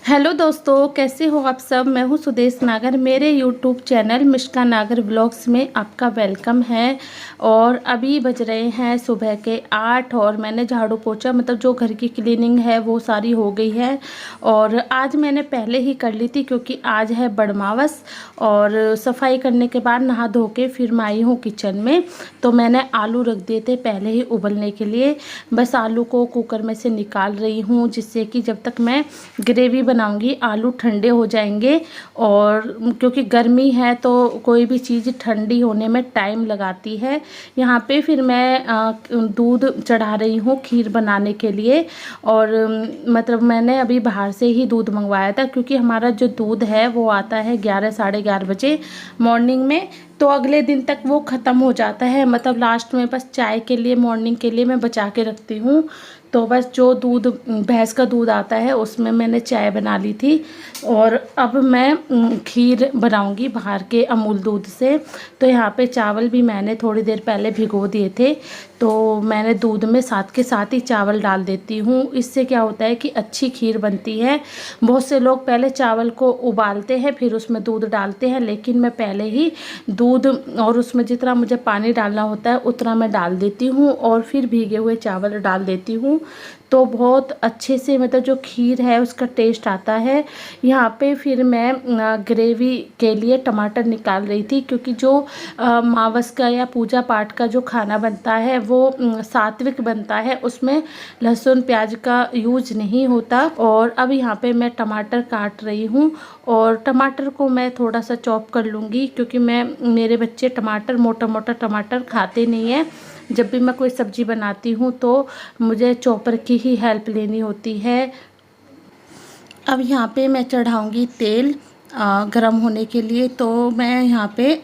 Hello दोस्तों, कैसे हो आप सब। मैं हूँ सुदेश नागर। मेरे यूट्यूब चैनल मिष्का नागर ब्लॉग्स में आपका वेलकम है। और अभी बज रहे हैं सुबह के 8 और मैंने झाड़ू पोछा मतलब जो घर की क्लीनिंग है वो सारी हो गई है। और आज मैंने पहले ही कर ली थी क्योंकि आज है बड़मावस। और सफाई करने के बाद नहा धो के फिर मैं आई हूँ किचन में। तो मैंने आलू रख दिए थे पहले ही उबलने के लिए। बस आलू को कुकर में से निकाल रही हूँ जिससे कि जब तक मैं ग्रेवी बनाऊंगी आलू ठंडे हो जाएंगे। और क्योंकि गर्मी है तो कोई भी चीज़ ठंडी होने में टाइम लगाती है। यहाँ पे फिर मैं दूध चढ़ा रही हूँ खीर बनाने के लिए। और मतलब मैंने अभी बाहर से ही दूध मंगवाया था क्योंकि हमारा जो दूध है वो आता है 11 साढ़े 11 बजे मॉर्निंग में। तो अगले दिन तक वो ख़त्म हो जाता है। मतलब लास्ट में बस चाय के लिए मॉर्निंग के लिए मैं बचा के रखती हूँ। तो बस जो दूध भैंस का दूध आता है उसमें मैंने चाय बना ली थी। और अब मैं खीर बनाऊंगी बाहर के अमूल दूध से। तो यहाँ पे चावल भी मैंने थोड़ी देर पहले भिगो दिए थे। तो मैंने दूध में साथ के साथ ही चावल डाल देती हूँ। इससे क्या होता है कि अच्छी खीर बनती है। बहुत से लोग पहले चावल को उबालते हैं फिर उसमें दूध डालते हैं, लेकिन मैं पहले ही दूध और उसमें जितना मुझे पानी डालना होता है उतना मैं डाल देती हूँ और फिर भीगे हुए चावल डाल देती हूँ। तो बहुत अच्छे से मतलब जो खीर है उसका टेस्ट आता है। यहाँ पे फिर मैं ग्रेवी के लिए टमाटर निकाल रही थी क्योंकि जो मावस का या पूजा पाठ का जो खाना बनता है वो सात्विक बनता है, उसमें लहसुन प्याज का यूज नहीं होता। और अब यहाँ पे मैं टमाटर काट रही हूँ और टमाटर को मैं थोड़ा सा चॉप कर लूँगी क्योंकि मेरे बच्चे टमाटर मोटा मोटा टमाटर खाते नहीं हैं। जब भी मैं कोई सब्ज़ी बनाती हूँ तो मुझे चॉपर की ही हेल्प लेनी होती है। अब यहाँ पे मैं चढ़ाऊँगी तेल गरम होने के लिए। तो मैं यहाँ पे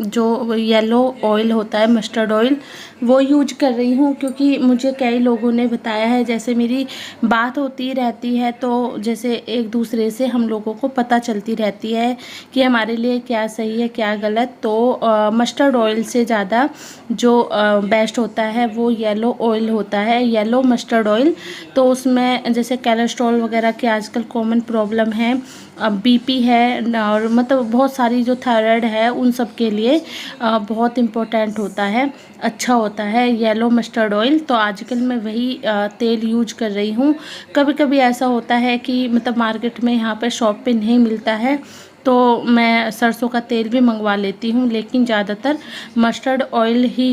जो येलो ऑयल होता है मस्टर्ड ऑयल वो यूज कर रही हूँ क्योंकि मुझे कई लोगों ने बताया है, जैसे मेरी बात होती रहती है तो जैसे एक दूसरे से हम लोगों को पता चलती रहती है कि हमारे लिए क्या सही है क्या गलत। तो मस्टर्ड ऑयल से ज़्यादा जो बेस्ट होता है वो येलो ऑयल होता है, येलो मस्टर्ड ऑयल। तो उसमें जैसे कोलेस्ट्रॉल वगैरह के आजकल कॉमन प्रॉब्लम है, बीपी है और मतलब बहुत सारी जो थायराइड है उन सब के लिए बहुत इम्पोर्टेंट होता है, अच्छा होता है येलो मस्टर्ड ऑयल। तो आजकल मैं वही तेल यूज कर रही हूँ। कभी कभी ऐसा होता है कि मतलब मार्केट में यहाँ पे शॉप पे नहीं मिलता है तो मैं सरसों का तेल भी मंगवा लेती हूँ, लेकिन ज़्यादातर मस्टर्ड ऑयल ही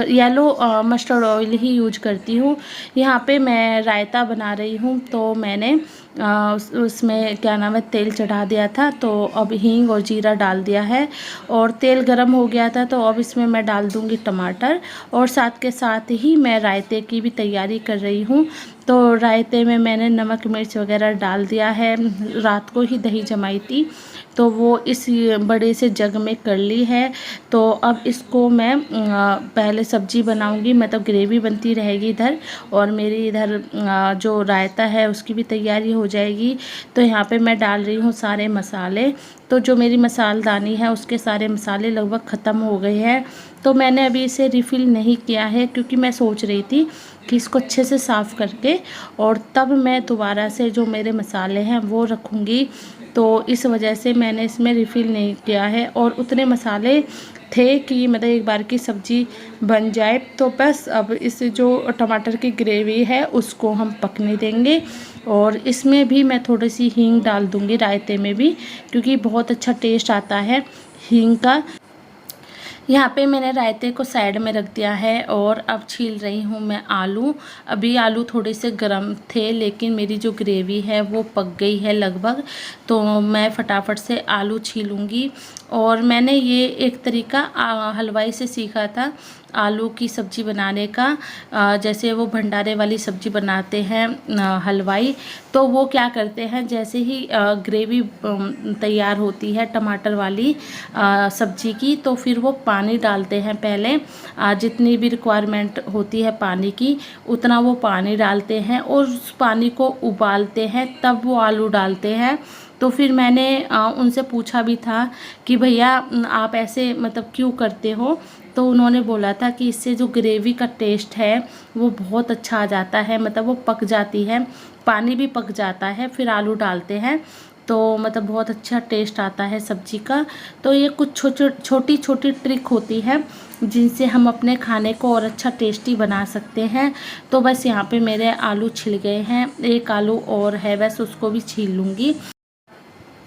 येलो मस्टर्ड ऑयल ही यूज करती हूँ। यहाँ पे मैं रायता बना रही हूँ तो मैंने उसमें क्या नाम है तेल चढ़ा दिया था। तो अब हींग और जीरा डाल दिया है और तेल गरम हो गया था। तो अब इसमें मैं डाल दूँगी टमाटर और साथ के साथ ही मैं रायते की भी तैयारी कर रही हूँ। तो रायते में मैंने नमक मिर्च वगैरह डाल दिया है। रात को ही दही जमाई थी तो वो इस बड़े से जग में कर ली है। तो अब इसको मैं पहले सब्जी बनाऊंगी, मतलब ग्रेवी बनती रहेगी इधर और मेरी इधर जो रायता है उसकी भी तैयारी हो जाएगी। तो यहाँ पे मैं डाल रही हूँ सारे मसाले। तो जो मेरी मसालदानी है उसके सारे मसाले लगभग ख़त्म हो गए हैं। तो मैंने अभी इसे रिफ़िल नहीं किया है क्योंकि मैं सोच रही थी कि इसको अच्छे से साफ़ करके और तब मैं दोबारा से जो मेरे मसाले हैं वो रखूँगी। तो इस वजह से मैंने इसमें रिफ़िल नहीं किया है और उतने मसाले थे कि मतलब एक बार की सब्ज़ी बन जाए। तो बस अब इस जो टमाटर की ग्रेवी है उसको हम पकने देंगे और इसमें भी मैं थोड़ी सी हींग डाल दूँगी रायते में भी, क्योंकि बहुत अच्छा टेस्ट आता है हींग का। यहाँ पे मैंने रायते को साइड में रख दिया है और अब छील रही हूँ मैं आलू। अभी आलू थोड़े से गर्म थे लेकिन मेरी जो ग्रेवी है वो पक गई है लगभग। तो मैं फटाफट से आलू छीलूँगी। और मैंने ये एक तरीका हलवाई से सीखा था आलू की सब्ज़ी बनाने का। जैसे वो भंडारे वाली सब्ज़ी बनाते हैं हलवाई, तो वो क्या करते हैं जैसे ही ग्रेवी तैयार होती है टमाटर वाली सब्ज़ी की, तो फिर वो पानी डालते हैं पहले। जितनी भी रिक्वायरमेंट होती है पानी की उतना वो पानी डालते हैं और उस पानी को उबालते हैं, तब वो आलू डालते हैं। तो फिर मैंने उनसे पूछा भी था कि भैया आप ऐसे मतलब क्यों करते हो। तो उन्होंने बोला था कि इससे जो ग्रेवी का टेस्ट है वो बहुत अच्छा आ जाता है, मतलब वो पक जाती है पानी भी पक जाता है, फिर आलू डालते हैं तो मतलब बहुत अच्छा टेस्ट आता है सब्जी का। तो ये कुछ छोटी छोटी ट्रिक होती है जिनसे हम अपने खाने को और अच्छा टेस्टी बना सकते हैं। तो बस यहाँ पे मेरे आलू छिल गए हैं, एक आलू और है, बस उसको भी छील लूँगी।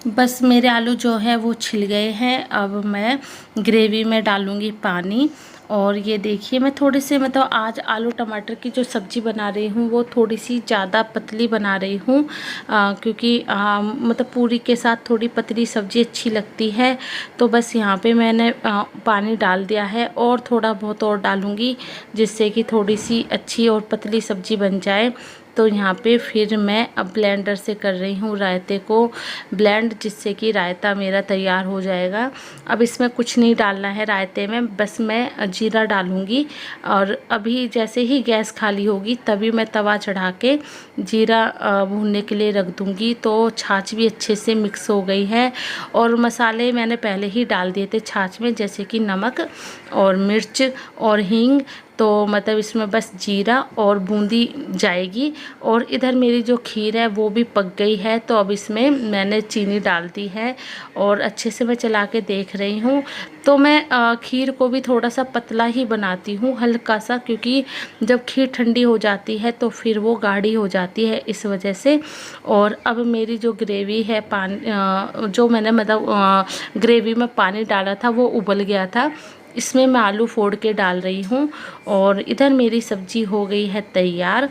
बस मेरे आलू जो है वो छिल गए हैं। अब मैं ग्रेवी में डालूँगी पानी। और ये देखिए मैं थोड़े से मतलब आज आलू टमाटर की जो सब्ज़ी बना रही हूँ वो थोड़ी सी ज़्यादा पतली बना रही हूँ, क्योंकि मतलब पूरी के साथ थोड़ी पतली सब्ज़ी अच्छी लगती है। तो बस यहाँ पे मैंने पानी डाल दिया है और थोड़ा बहुत और डालूँगी जिससे कि थोड़ी सी अच्छी और पतली सब्ज़ी बन जाए। तो यहाँ पे फिर मैं अब ब्लेंडर से कर रही हूँ रायते को ब्लेंड, जिससे कि रायता मेरा तैयार हो जाएगा। अब इसमें कुछ नहीं डालना है रायते में, बस मैं जीरा डालूँगी। और अभी जैसे ही गैस खाली होगी तभी मैं तवा चढ़ा के जीरा भूनने के लिए रख दूँगी। तो छाछ भी अच्छे से मिक्स हो गई है और मसाले मैंने पहले ही डाल दिए थे छाछ में, जैसे कि नमक और मिर्च और हींग। तो मतलब इसमें बस जीरा और बूंदी जाएगी। और इधर मेरी जो खीर है वो भी पक गई है, तो अब इसमें मैंने चीनी डाल दी है और अच्छे से मैं चला के देख रही हूँ। तो मैं खीर को भी थोड़ा सा पतला ही बनाती हूँ, हल्का सा, क्योंकि जब खीर ठंडी हो जाती है तो फिर वो गाढ़ी हो जाती है, इस वजह से। और अब मेरी जो ग्रेवी है जो मैंने मतलब ग्रेवी में पानी डाला था वो उबल गया था, इसमें मैं आलू फोड़ के डाल रही हूँ। और इधर मेरी सब्ज़ी हो गई है तैयार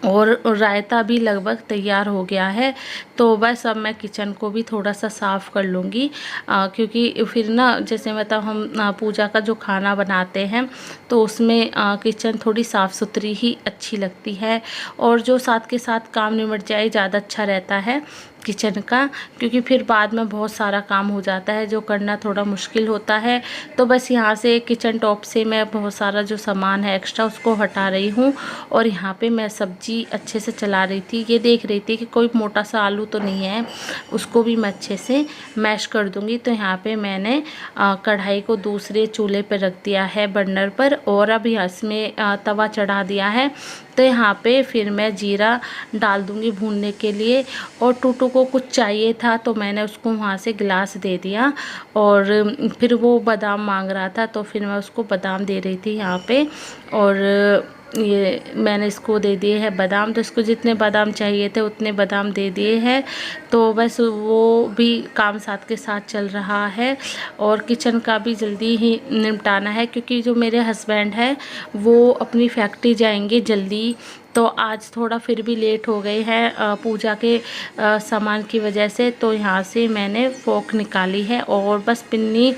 और रायता भी लगभग तैयार हो गया है। तो बस अब मैं किचन को भी थोड़ा सा साफ़ कर लूँगी, क्योंकि फिर ना जैसे मतलब हम पूजा का जो खाना बनाते हैं तो उसमें किचन थोड़ी साफ़ सुथरी ही अच्छी लगती है। और जो साथ के साथ काम निमट जाए ज़्यादा अच्छा रहता है किचन का, क्योंकि फिर बाद में बहुत सारा काम हो जाता है जो करना थोड़ा मुश्किल होता है। तो बस यहाँ से किचन टॉप से मैं बहुत सारा जो सामान है एक्स्ट्रा उसको हटा रही हूँ। और यहाँ पे मैं सब्ज़ी अच्छे से चला रही थी, ये देख रही थी कि कोई मोटा सा आलू तो नहीं है, उसको भी मैं अच्छे से मैश कर दूँगी। तो यहाँ पे मैंने कढ़ाई को दूसरे चूल्हे पर रख दिया है बर्नर पर, और अब यहाँ इसमें तवा चढ़ा दिया है। तो यहाँ पे फिर मैं जीरा डाल दूँगी भूनने के लिए। और टूटू को कुछ चाहिए था तो मैंने उसको वहाँ से गिलास दे दिया। और फिर वो बादाम मांग रहा था तो फिर मैं उसको बादाम दे रही थी यहाँ पे। और ये मैंने इसको दे दिए हैं बादाम, तो इसको जितने बादाम चाहिए थे उतने बादाम दे दिए हैं। तो बस वो भी काम साथ के साथ चल रहा है और किचन का भी जल्दी ही निपटाना है, क्योंकि जो मेरे हस्बैंड हैं वो अपनी फैक्ट्री जाएंगे जल्दी। तो आज थोड़ा फिर भी लेट हो गए हैं पूजा के सामान की वजह से। तो यहाँ से मैंने फोक निकाली है और बस पिन्नी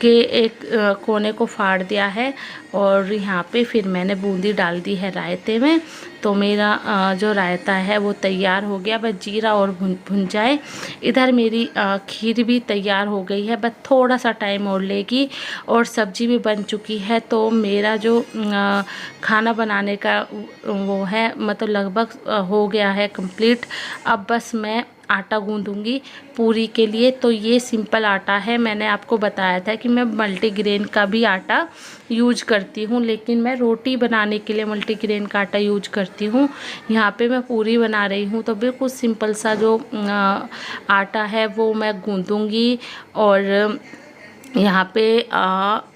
के एक कोने को फाड़ दिया है। और यहाँ पे फिर मैंने बूंदी डाल दी है रायते में। तो मेरा जो रायता है वो तैयार हो गया, बस जीरा और भुन जाए। इधर मेरी खीर भी तैयार हो गई है, बस थोड़ा सा टाइम और लेगी। और सब्जी भी बन चुकी है। तो मेरा जो खाना बनाने का वो है मतलब लगभग हो गया है कंप्लीट। अब बस मैं आटा गूंदूंगी पूरी के लिए। तो ये सिंपल आटा है, मैंने आपको बताया था कि मैं मल्टीग्रेन का भी आटा यूज करती हूँ, लेकिन मैं रोटी बनाने के लिए मल्टीग्रेन का आटा यूज करती हूँ। यहाँ पे मैं पूरी बना रही हूँ तो बिल्कुल सिंपल सा जो आटा है वो मैं गूंदूंगी। और यहाँ पे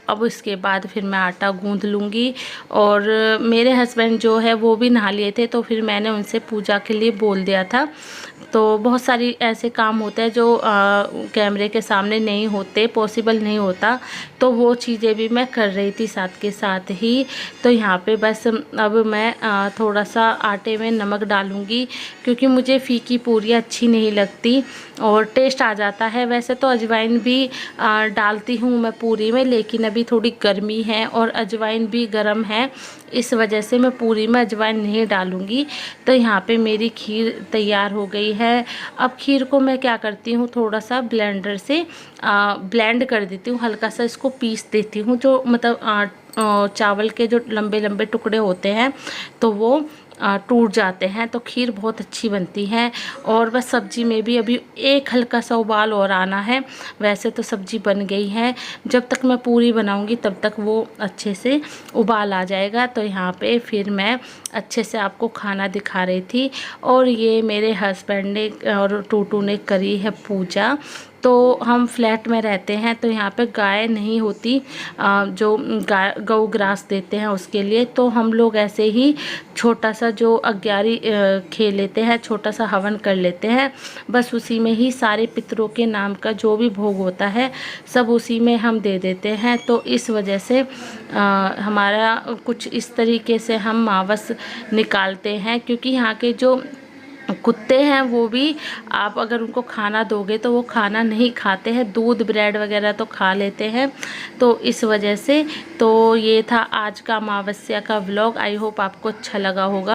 अब इसके बाद फिर मैं आटा गूंद लूँगी। और मेरे हस्बैंड जो है वो भी नहा लिए थे, तो फिर मैंने उनसे पूजा के लिए बोल दिया था। तो बहुत सारी ऐसे काम होते हैं जो कैमरे के सामने नहीं होते, पॉसिबल नहीं होता, तो वो चीज़ें भी मैं कर रही थी साथ के साथ ही। तो यहाँ पे बस अब मैं थोड़ा सा आटे में नमक डालूँगी, क्योंकि मुझे फीकी पूरियाँ अच्छी नहीं लगती और टेस्ट आ जाता है। वैसे तो अजवाइन भी डालती हूँ मैं पूरी में, लेकिन अभी थोड़ी गर्मी है और अजवाइन भी गर्म है, इस वजह से मैं पूरी में अजवाइन नहीं डालूँगी। तो यहाँ पे मेरी खीर तैयार हो गई है। अब खीर को मैं क्या करती हूँ, थोड़ा सा ब्लेंडर से ब्लेंड कर देती हूँ, हल्का सा इसको पीस देती हूँ। जो मतलब चावल के जो लंबे लंबे टुकड़े होते हैं तो वो टूट जाते हैं। तो खीर बहुत अच्छी बनती है। और बस सब्ज़ी में भी अभी एक हल्का सा उबाल और आना है। वैसे तो सब्ज़ी बन गई है, जब तक मैं पूरी बनाऊंगी तब तक वो अच्छे से उबाल आ जाएगा। तो यहाँ पे फिर मैं अच्छे से आपको खाना दिखा रही थी। और ये मेरे हस्बैंड ने और टूटू ने करी है पूजा। तो हम फ्लैट में रहते हैं, तो यहाँ पे गाय नहीं होती, जो गाय गौ ग्रास देते हैं उसके लिए। तो हम लोग ऐसे ही छोटा सा जो अग्यारी खेल लेते हैं, छोटा सा हवन कर लेते हैं। बस उसी में ही सारे पितरों के नाम का जो भी भोग होता है सब उसी में हम दे देते हैं। तो इस वजह से हमारा कुछ इस तरीके से हम मावस निकालते हैं। क्योंकि यहाँ के जो कुत्ते हैं वो भी, आप अगर उनको खाना दोगे तो वो खाना नहीं खाते हैं, दूध ब्रेड वगैरह तो खा लेते हैं। तो इस वजह से तो ये था आज का अमावस्या का व्लॉग। आई होप आपको अच्छा लगा होगा।